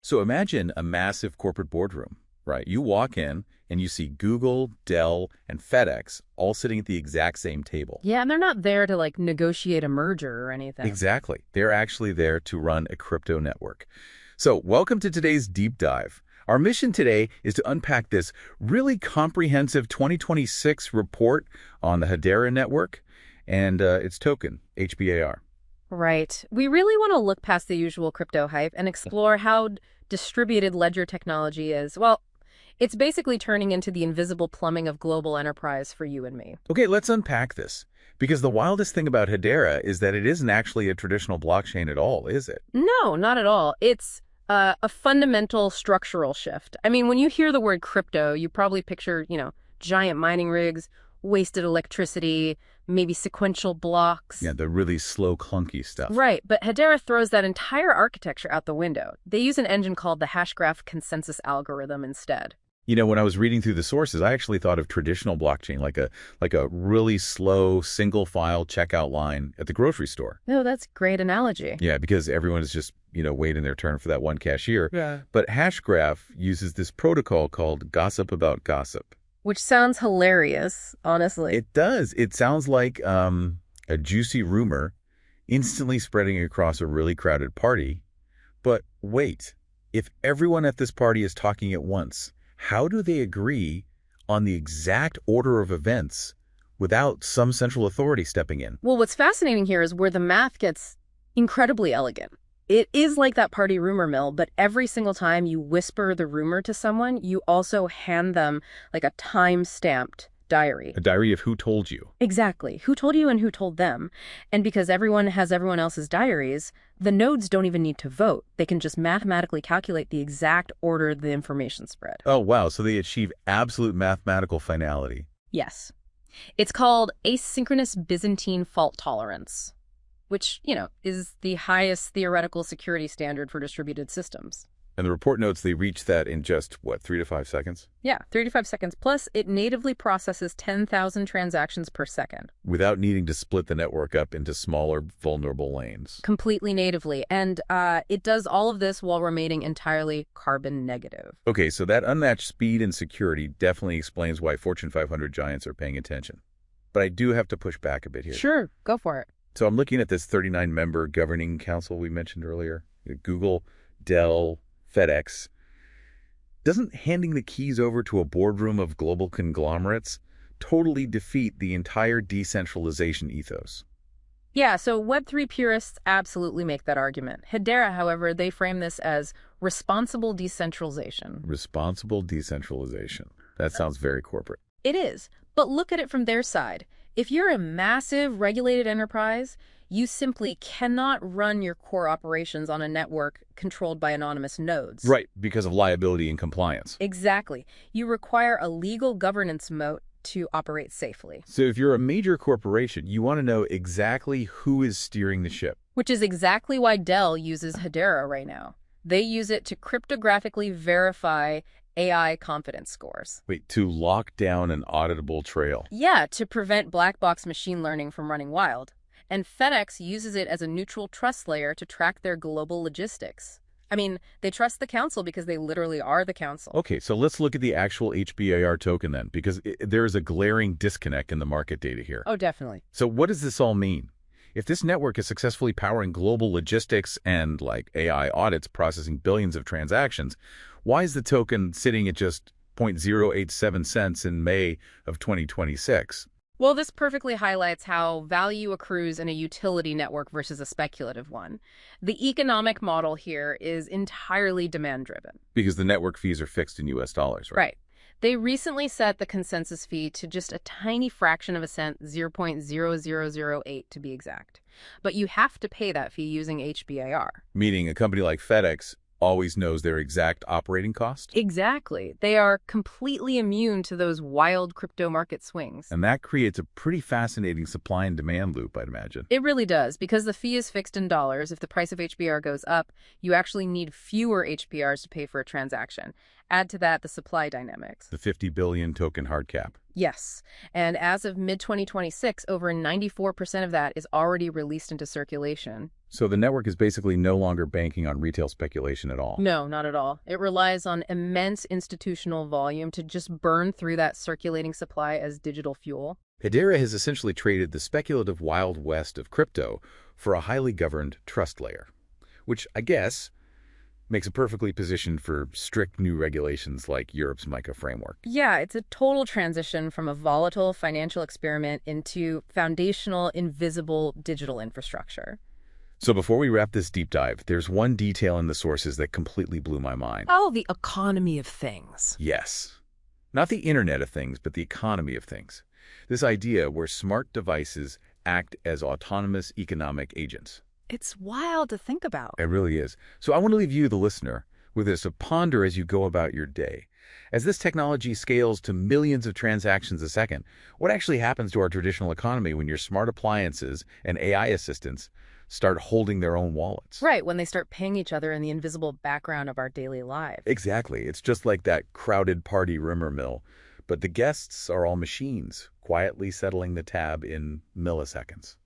So imagine a massive corporate boardroom, right? You walk in and you see Google, Dell, and FedEx all sitting at the exact same table. Yeah, and they're not there to like negotiate a merger or anything. Exactly. They're actually there to run a crypto network. So welcome to today's deep dive. Our mission today is to unpack this really comprehensive 2026 report on the Hedera network and its token, HBAR. Right. We really want to look past the usual crypto hype and explore how distributed ledger technology is. Well, it's basically turning into the invisible plumbing of global enterprise for you and me. Okay, let's unpack this. Because the wildest thing about Hedera is that it isn't actually a traditional blockchain at all, is it? No, not at all. It's a fundamental structural shift. I mean, when you hear the word crypto, you probably picture, giant mining rigs, wasted electricity, maybe sequential blocks. Yeah, the really slow, clunky stuff. Right, but Hedera throws that entire architecture out the window. They use an engine called the Hashgraph consensus algorithm instead. When I was reading through the sources, I actually thought of traditional blockchain, like a really slow single-file checkout line at the grocery store. Oh, that's a great analogy. Yeah, because everyone is just, waiting their turn for that one cashier. Yeah. But Hashgraph uses this protocol called gossip about gossip. Which sounds hilarious, honestly. It does. It sounds like a juicy rumor instantly spreading across a really crowded party. But wait, if everyone at this party is talking at once, how do they agree on the exact order of events without some central authority stepping in? Well, what's fascinating here is where the math gets incredibly elegant. It is like that party rumor mill, but every single time you whisper the rumor to someone, you also hand them like a time-stamped diary. A diary of who told you. Exactly. Who told you and who told them. And because everyone has everyone else's diaries, the nodes don't even need to vote. They can just mathematically calculate the exact order the information spread. Oh, wow. So they achieve absolute mathematical finality. Yes. It's called asynchronous Byzantine fault tolerance, which, is the highest theoretical security standard for distributed systems. And the report notes they reach that in just, 3 to 5 seconds? Yeah, 3 to 5 seconds. Plus, it natively processes 10,000 transactions per second. Without needing to split the network up into smaller, vulnerable lanes. Completely natively. And it does all of this while remaining entirely carbon negative. Okay, so that unmatched speed and security definitely explains why Fortune 500 giants are paying attention. But I do have to push back a bit here. Sure, go for it. So I'm looking at this 39-member governing council we mentioned earlier. Google, Dell, FedEx. Doesn't handing the keys over to a boardroom of global conglomerates totally defeat the entire decentralization ethos? Yeah, so Web3 purists absolutely make that argument. Hedera, however, they frame this as responsible decentralization. Responsible decentralization. That sounds very corporate. It is, but look at it from their side. If you're a massive regulated enterprise, you simply cannot run your core operations on a network controlled by anonymous nodes. Right, because of liability and compliance. Exactly. You require a legal governance moat to operate safely. So if you're a major corporation, you want to know exactly who is steering the ship. Which is exactly why Dell uses Hedera right now. They use it to cryptographically verify AI confidence scores. Wait, to lock down an auditable trail? Yeah, to prevent black box machine learning from running wild. And FedEx uses it as a neutral trust layer to track their global logistics. I mean, they trust the council because they literally are the council. Okay, so let's look at the actual HBAR token then, because there is a glaring disconnect in the market data here. Oh, definitely. So what does this all mean? If this network is successfully powering global logistics and, AI audits processing billions of transactions, why is the token sitting at just 0.087 cents in May of 2026? Well, this perfectly highlights how value accrues in a utility network versus a speculative one. The economic model here is entirely demand-driven. Because the network fees are fixed in US dollars, right? Right. They recently set the consensus fee to just a tiny fraction of a cent, 0.0008 to be exact. But you have to pay that fee using HBAR. Meaning a company like FedEx always knows their exact operating cost? Exactly. They are completely immune to those wild crypto market swings. And that creates a pretty fascinating supply and demand loop, I'd imagine. It really does, because the fee is fixed in dollars. If the price of HBR goes up, you actually need fewer HBRs to pay for a transaction. Add to that the supply dynamics. The 50 billion token hard cap. Yes. And as of mid-2026, over 94% of that is already released into circulation. So the network is basically no longer banking on retail speculation at all. No, not at all. It relies on immense institutional volume to just burn through that circulating supply as digital fuel. Hedera has essentially traded the speculative Wild West of crypto for a highly governed trust layer, which I guess makes it perfectly positioned for strict new regulations like Europe's MiCA framework. Yeah, it's a total transition from a volatile financial experiment into foundational, invisible digital infrastructure. So before we wrap this deep dive, there's one detail in the sources that completely blew my mind. Oh, the economy of things. Yes. Not the Internet of Things, but the economy of things. This idea where smart devices act as autonomous economic agents. It's wild to think about. It really is. So I want to leave you, the listener, with this to ponder as you go about your day. As this technology scales to millions of transactions a second, what actually happens to our traditional economy when your smart appliances and AI assistants start holding their own wallets? Right, when they start paying each other in the invisible background of our daily lives. Exactly. It's just like that crowded party rumor mill, but the guests are all machines, quietly settling the tab in milliseconds.